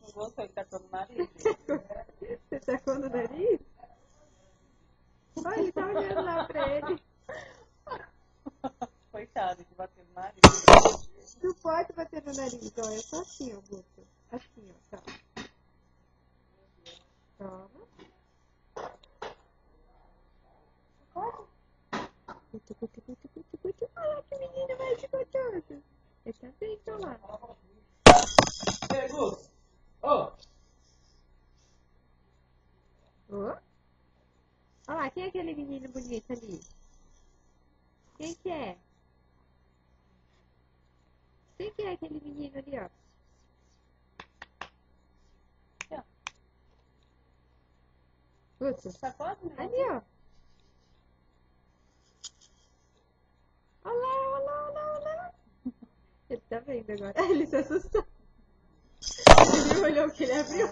Não gostou que tacou no nariz? Você tacou no nariz? Olha, ele tá olhando lá pra ele. Coitado de bater no nariz. Não pode bater no nariz, ó. É só assim, ó, Guto. Assim, ó, tá. Toma. Guto, Guto, Guto, Guto, Guto. Olha que menino mais gostoso. Ele tá bem calado. Ei, Gus! Ô! Ó. Olha lá, quem é aquele menino bonito ali? Quem que é? Quem que é aquele menino ali, ó? Aqui, ó. Guto. Sacode, né? Ali, ó. Olha lá, olha lá, olha lá, olha lá. Ele tá vendo agora. Ele se assustou. Ele olhou que ele abriu.